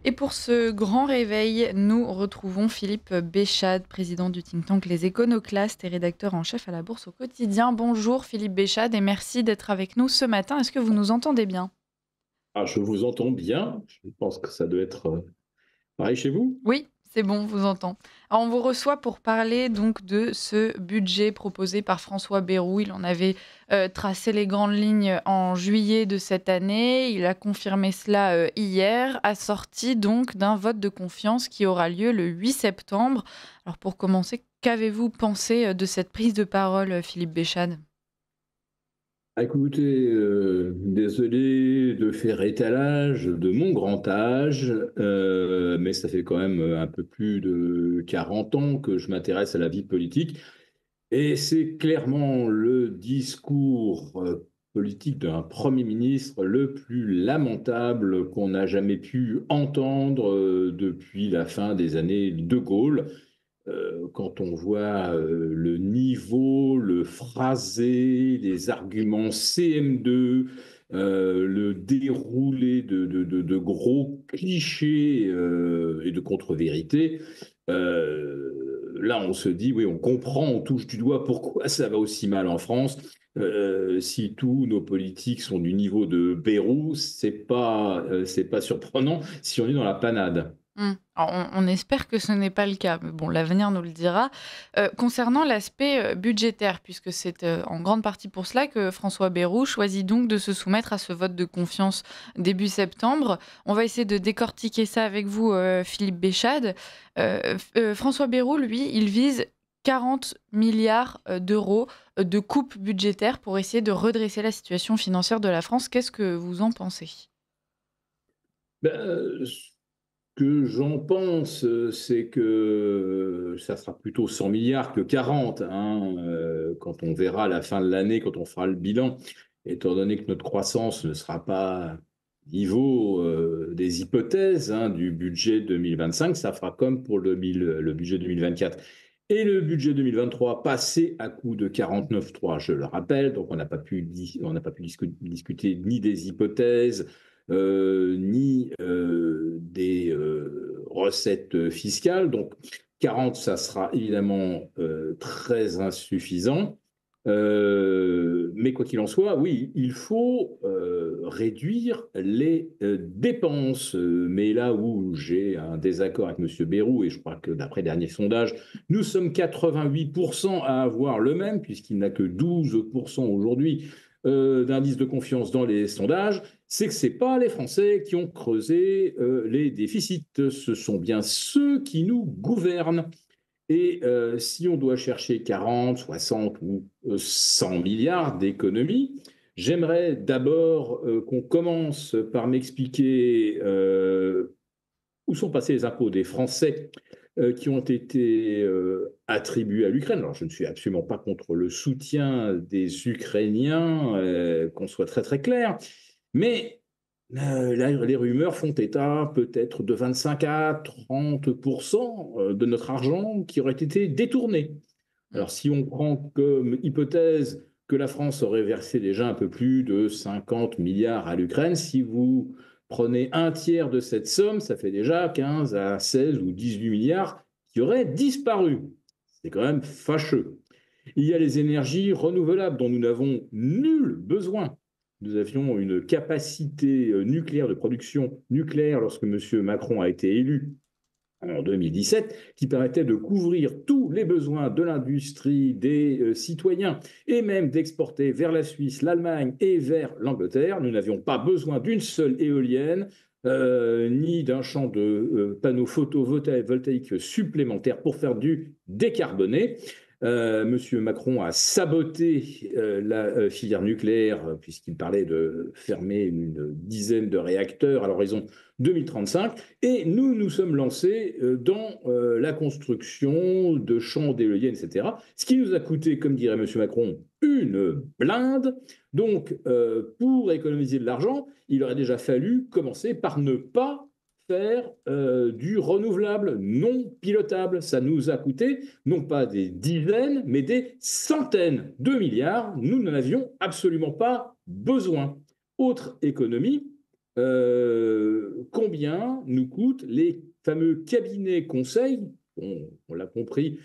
Et pour ce grand réveil, nous retrouvons Philippe Béchade, président du think tank Les Éconoclastes et rédacteur en chef à la Bourse au quotidien. Bonjour Philippe Béchade et merci d'être avec nous ce matin. Est-ce que vous nous entendez bien? Ah, je vous entends bien. Je pense que ça doit être pareil chez vous. Oui, c'est bon, on vous entend. Alors, on vous reçoit pour parler donc de ce budget proposé par François Bayrou. Il en avait tracé les grandes lignes en juillet de cette année. Il a confirmé cela hier, assorti donc d'un vote de confiance qui aura lieu le 8 septembre. Alors pour commencer, qu'avez-vous pensé de cette prise de parole, Philippe Béchade? Ah, écoutez, désolé de faire étalage de mon grand âge, mais ça fait quand même un peu plus de 40 ans que je m'intéresse à la vie politique. Et c'est clairement le discours politique d'un Premier ministre le plus lamentable qu'on a jamais pu entendre depuis la fin des années De Gaulle. Quand on voit le niveau, le phrasé, les arguments CM2, le déroulé de gros clichés et de contre-vérités, là on se dit, oui, on comprend, on touche du doigt pourquoi ça va aussi mal en France. Si tous nos politiques sont du niveau de Bayrou, c'est pas surprenant si on est dans la panade. Alors on espère que ce n'est pas le cas, mais bon, l'avenir nous le dira. Concernant l'aspect, budgétaire, puisque c'est, en grande partie pour cela que François Bayrou choisit donc de se soumettre à ce vote de confiance début septembre. On va essayer de décortiquer ça avec vous, Philippe Béchade. François Bayrou, lui, il vise 40 000 000 d'euros, de coupes budgétaires pour essayer de redresser la situation financière de la France. Qu'est-ce que vous en pensez? Ce que j'en pense, c'est que ça sera plutôt 100 milliards que 40, hein, quand on verra à la fin de l'année, quand on fera le bilan, étant donné que notre croissance ne sera pas au niveau des hypothèses hein, du budget 2025, ça fera comme pour le budget 2024. Et le budget 2023 passé à coût de 49,3, je le rappelle, donc on n'a pas pu discuter ni des hypothèses, ni des recettes fiscales. Donc 40, ça sera évidemment très insuffisant. Mais quoi qu'il en soit, oui, il faut réduire les dépenses. Mais là où j'ai un désaccord avec M. Bayrou, et je crois que d'après le dernier sondage, nous sommes 88% à avoir le même, puisqu'il n'a que 12% aujourd'hui d'indice de confiance dans les sondages, c'est que ce n'est pas les Français qui ont creusé les déficits, ce sont bien ceux qui nous gouvernent. Et si on doit chercher 40, 60 ou 100 milliards d'économies, j'aimerais d'abord qu'on commence par m'expliquer où sont passés les impôts des Français qui ont été attribués à l'Ukraine. Alors, je ne suis absolument pas contre le soutien des Ukrainiens, qu'on soit très très clair, mais les rumeurs font état peut-être de 25 à 30% de notre argent qui aurait été détourné. Mmh. Alors, si on prend comme hypothèse que la France aurait versé déjà un peu plus de 50 milliards à l'Ukraine, si vous prenez un tiers de cette somme, ça fait déjà 15 à 16 ou 18 milliards qui auraient disparu. C'est quand même fâcheux. Il y a les énergies renouvelables dont nous n'avons nul besoin. Nous avions une capacité nucléaire de production nucléaire lorsque M. Macron a été élu en 2017, qui permettait de couvrir tous les besoins de l'industrie, des citoyens, et même d'exporter vers la Suisse, l'Allemagne et vers l'Angleterre. Nous n'avions pas besoin d'une seule éolienne, ni d'un champ de panneaux photovoltaïques supplémentaires pour faire du décarboné. Monsieur Macron a saboté la filière nucléaire puisqu'il parlait de fermer une dizaine de réacteurs à l'horizon 2035. Et nous nous sommes lancés dans la construction de champs d'éoliennes, etc. Ce qui nous a coûté, comme dirait Monsieur Macron, une blinde. Donc, pour économiser de l'argent, il aurait déjà fallu commencer par ne pas faire du renouvelable non pilotable. Ça nous a coûté non pas des dizaines, mais des centaines de milliards. Nous n'en avions absolument pas besoin. Autre économie, combien nous coûtent les fameux cabinets conseils, on l'a compris,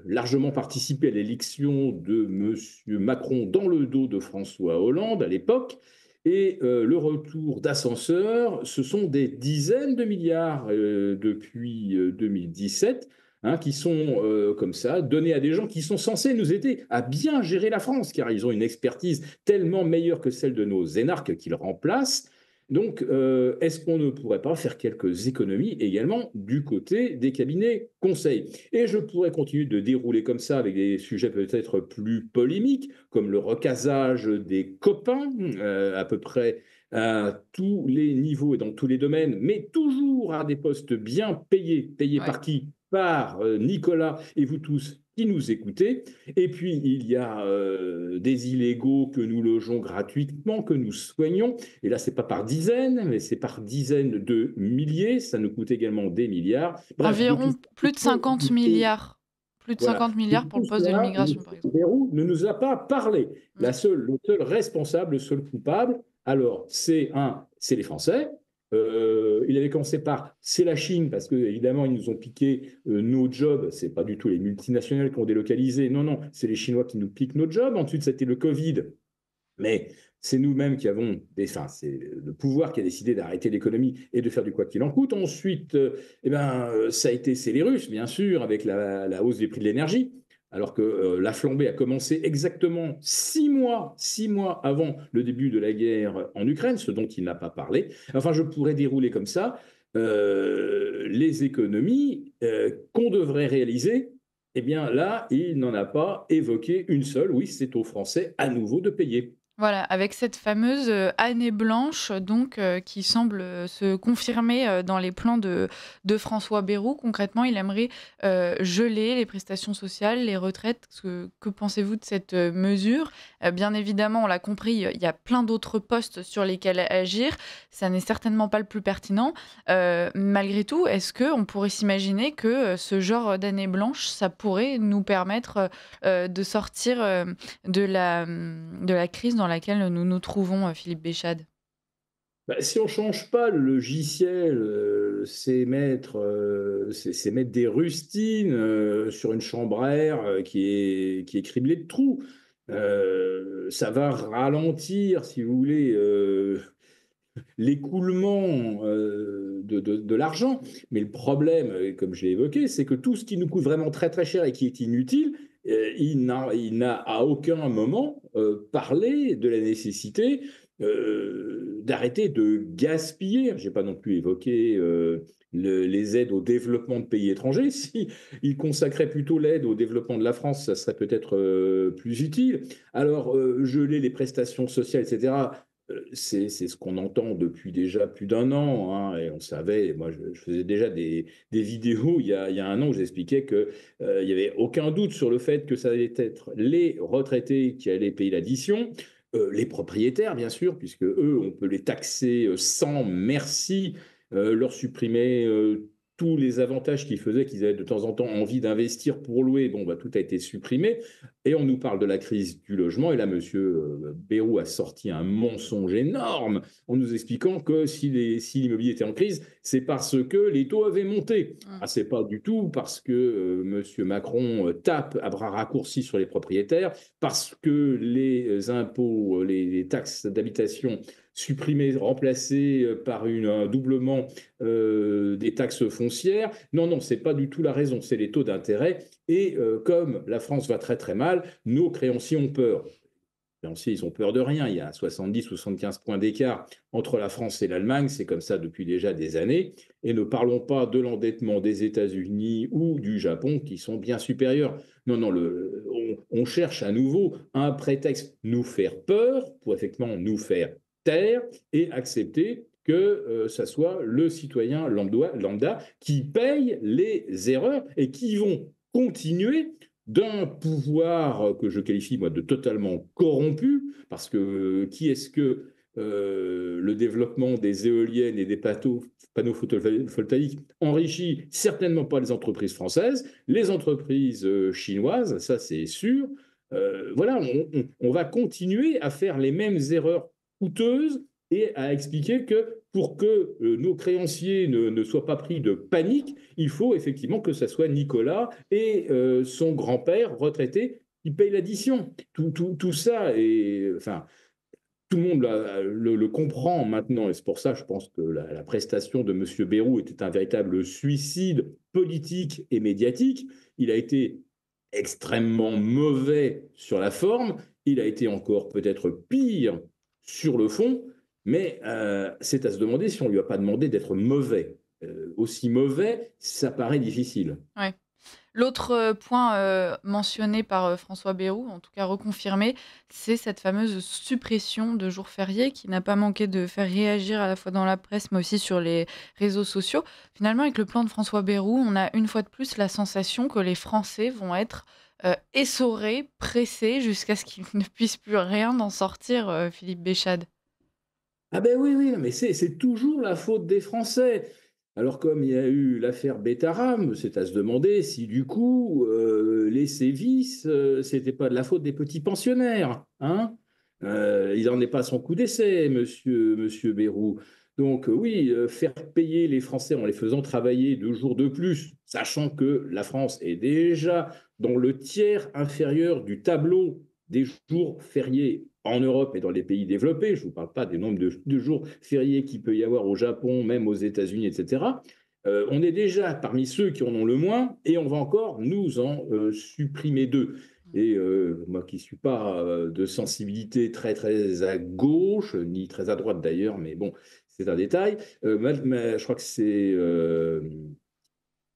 largement participé à l'élection de M. Macron dans le dos de François Hollande à l'époque. Et le retour d'ascenseur, ce sont des dizaines de milliards depuis 2017, hein, qui sont comme ça donnés à des gens qui sont censés nous aider à bien gérer la France, car ils ont une expertise tellement meilleure que celle de nos énarques qu'ils remplacent. Donc, est-ce qu'on ne pourrait pas faire quelques économies également du côté des cabinets conseils? Et je pourrais continuer de dérouler comme ça avec des sujets peut-être plus polémiques, comme le recasage des copains, à peu près à tous les niveaux et dans tous les domaines, mais toujours à des postes bien payés. Payés Ouais. par qui? Par Nicolas et vous tous qui nous écoutez. Et puis, il y a des illégaux que nous logeons gratuitement, que nous soignons. Et là, ce n'est pas par dizaines, mais c'est par dizaines de milliers. Ça nous coûte également des milliards. Bref, de tout Environ plus de 50 milliards. Plus de voilà. 50 De milliards pour tout le poste de cela, M. l'immigration, par exemple. Bayrou ne nous a pas parlé. Mm. Le seul responsable, le seul coupable, alors, c'est les Français. Il avait commencé par c'est la Chine, parce qu'évidemment, ils nous ont piqué nos jobs. Ce n'est pas du tout les multinationales qui ont délocalisé. Non, non, c'est les Chinois qui nous piquent nos jobs. Ensuite, c'était le Covid. Mais c'est nous-mêmes qui avons, enfin, c'est le pouvoir qui a décidé d'arrêter l'économie et de faire du quoi qu'il en coûte. Ensuite, ça a été, c'est les Russes, bien sûr, avec la hausse des prix de l'énergie, alors que la flambée a commencé exactement 6 mois avant le début de la guerre en Ukraine, ce dont il n'a pas parlé. Enfin, je pourrais dérouler comme ça les économies qu'on devrait réaliser. Eh bien là, il n'en a pas évoqué une seule. Oui, c'est aux Français à nouveau de payer. Voilà, avec cette fameuse, année blanche donc qui semble, se confirmer, dans les plans de François Bayrou. Concrètement, il aimerait, geler les prestations sociales, les retraites. Que pensez-vous de cette, mesure? Bien évidemment, on l'a compris, il y a plein d'autres postes sur lesquels agir. Ça n'est certainement pas le plus pertinent. Malgré tout, est-ce qu'on pourrait s'imaginer que, ce genre d'année blanche, ça pourrait nous permettre, de sortir, de la crise dans laquelle nous nous trouvons, Philippe Béchade? Bah, si on ne change pas le logiciel, c'est mettre des rustines sur une chambre à air qui est criblée de trous. Ça va ralentir, si vous voulez, l'écoulement de l'argent. Mais le problème, comme je l'ai évoqué, c'est que tout ce qui nous coûte vraiment très très cher et qui est inutile, il n'a à aucun moment parlé de la nécessité d'arrêter de gaspiller. Je n'ai pas non plus évoqué les aides au développement de pays étrangers. Si il consacrait plutôt l'aide au développement de la France, ça serait peut-être plus utile. Alors, geler les prestations sociales, etc., c'est ce qu'on entend depuis déjà plus d'un an, hein, et on savait, moi je faisais déjà des vidéos il y a un an où j'expliquais qu'il n'y avait aucun doute sur le fait que ça allait être les retraités qui allaient payer l'addition, les propriétaires bien sûr, puisque eux on peut les taxer sans merci, leur supprimer tous les avantages qui faisaient qu'ils avaient de temps en temps envie d'investir pour louer. Bon, bah, tout a été supprimé. Et on nous parle de la crise du logement. Et là, M. Bayrou a sorti un mensonge énorme en nous expliquant que si l'immobilier était en crise, c'est parce que les taux avaient monté. Mmh. Ah, c'est pas du tout parce que M. Macron tape à bras raccourcis sur les propriétaires, parce que les impôts, les taxes d'habitation supprimées, remplacées par un doublement des taxes foncières. Non, non, c'est pas du tout la raison. C'est les taux d'intérêt. Et comme la France va très très mal, nos créanciers ont peur. Les créanciers, ils ont peur de rien. Il y a 70-75 points d'écart entre la France et l'Allemagne. C'est comme ça depuis déjà des années. Et ne parlons pas de l'endettement des États-Unis ou du Japon qui sont bien supérieurs. Non, non, on cherche à nouveau un prétexte nous faire peur pour effectivement nous faire taire et accepter que ça soit le citoyen lambda qui paye les erreurs et qui vont continuer d'un pouvoir que je qualifie moi de totalement corrompu, parce que qui est-ce que le développement des éoliennes et des panneaux photovoltaïques enrichit certainement pas les entreprises françaises, les entreprises chinoises, ça c'est sûr. Voilà, on va continuer à faire les mêmes erreurs coûteuses et a expliqué que pour que nos créanciers ne soient pas pris de panique, il faut effectivement que ce soit Nicolas et son grand-père retraité qui payent l'addition. Tout ça, et enfin, tout le monde le comprend maintenant, et c'est pour ça, je pense que la prestation de M. Bayrou était un véritable suicide politique et médiatique. Il a été extrêmement mauvais sur la forme, il a été encore peut-être pire sur le fond, mais c'est à se demander si on ne lui a pas demandé d'être mauvais. Aussi mauvais, ça paraît difficile. Ouais. L'autre, point, mentionné par, François Bayrou, en tout cas reconfirmé, c'est cette fameuse suppression de jours fériés qui n'a pas manqué de faire réagir à la fois dans la presse, mais aussi sur les réseaux sociaux. Finalement, avec le plan de François Bayrou, on a une fois de plus la sensation que les Français vont être, essorés, pressés jusqu'à ce qu'ils ne puissent plus rien d'en sortir, Philippe Béchade. Ah ben oui, oui, non, mais c'est toujours la faute des Français. Alors comme il y a eu l'affaire Betaram, c'est à se demander si du coup les sévices, c'était pas de la faute des petits pensionnaires, hein. Il n'en est pas à son coup d'essai, monsieur Bayrou. Donc oui, faire payer les Français en les faisant travailler 2 jours de plus, sachant que la France est déjà dans le tiers inférieur du tableau des jours fériés en Europe et dans les pays développés, je ne vous parle pas des nombres de jours fériés qu'il peut y avoir au Japon, même aux États-Unis, etc. On est déjà parmi ceux qui en ont le moins et on va encore nous en supprimer deux. Et moi qui ne suis pas de sensibilité très très à gauche, ni très à droite d'ailleurs, mais bon, c'est un détail. Je crois que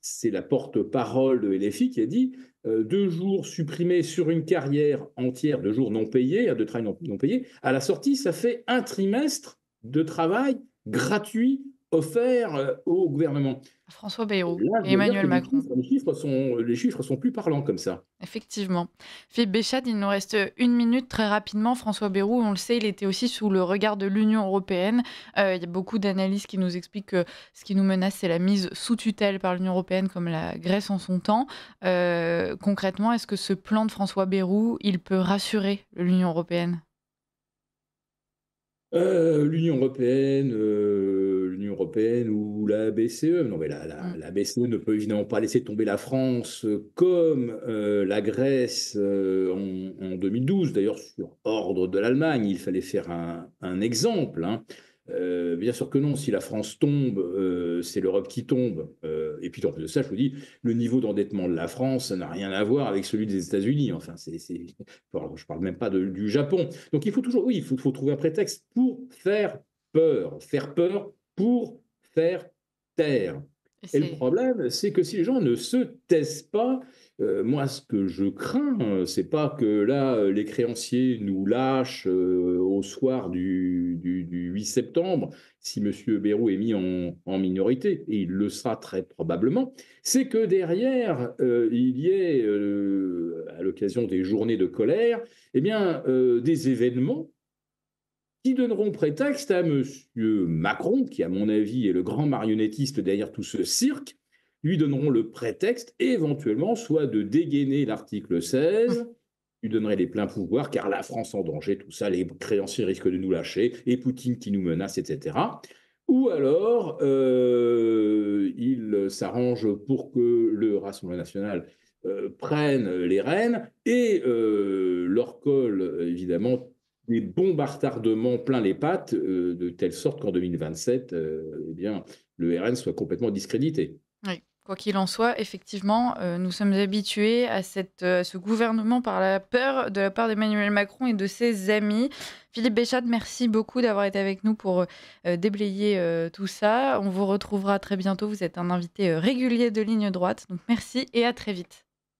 c'est la porte-parole de LFI qui a dit 2 jours supprimés sur une carrière entière de jours non payés, de travail non payé. À la sortie, ça fait un trimestre de travail gratuit offert au gouvernement. François Bayrou Là, je et dois dire que Emmanuel Macron. les chiffres sont plus parlants comme ça. Effectivement. Philippe Béchade, il nous reste une minute très rapidement. François Bayrou, on le sait, il était aussi sous le regard de l'Union européenne. Il y a beaucoup d'analystes qui nous expliquent que ce qui nous menace, c'est la mise sous tutelle par l'Union européenne, comme la Grèce en son temps. Concrètement, est-ce que ce plan de François Bayrou, il peut rassurer l'Union européenne? L'Union européenne ou la BCE. Non, mais Mm. la BCE ne peut évidemment pas laisser tomber la France comme la Grèce en 2012. D'ailleurs, sur ordre de l'Allemagne, il fallait faire un exemple, hein. Bien sûr que non, si la France tombe, c'est l'Europe qui tombe. Et puis en plus de ça, je vous dis, le niveau d'endettement de la France n'a rien à voir avec celui des États-Unis. Enfin, je ne parle même pas du Japon. Donc il faut toujours, oui, il faut trouver un prétexte pour faire peur pour faire taire. Et Et le c'est problème, c'est que si les gens ne se taisent pas, moi, ce que je crains, c'est pas que là, les créanciers nous lâchent au soir du 8 septembre, si M. Bayrou est mis en minorité, et il le sera très probablement, c'est que derrière, il y ait, à l'occasion des journées de colère, eh bien, des événements qui donneront prétexte à M. Macron, qui à mon avis est le grand marionnettiste derrière tout ce cirque, lui donneront le prétexte éventuellement soit de dégainer l'article 16, lui donnerait les pleins pouvoirs, car la France en danger, tout ça, les créanciers risquent de nous lâcher, et Poutine qui nous menace, etc. Ou alors, il s'arrange pour que le Rassemblement national prenne les rênes et leur colle, évidemment, des bombardements plein les pattes, de telle sorte qu'en 2027, eh bien, le RN soit complètement discrédité. Oui, quoi qu'il en soit, effectivement, nous sommes habitués à ce gouvernement par la peur de la part d'Emmanuel Macron et de ses amis. Philippe Béchade, merci beaucoup d'avoir été avec nous pour, déblayer, tout ça. On vous retrouvera très bientôt. Vous êtes un invité, régulier de Ligne droite, donc merci et à très vite.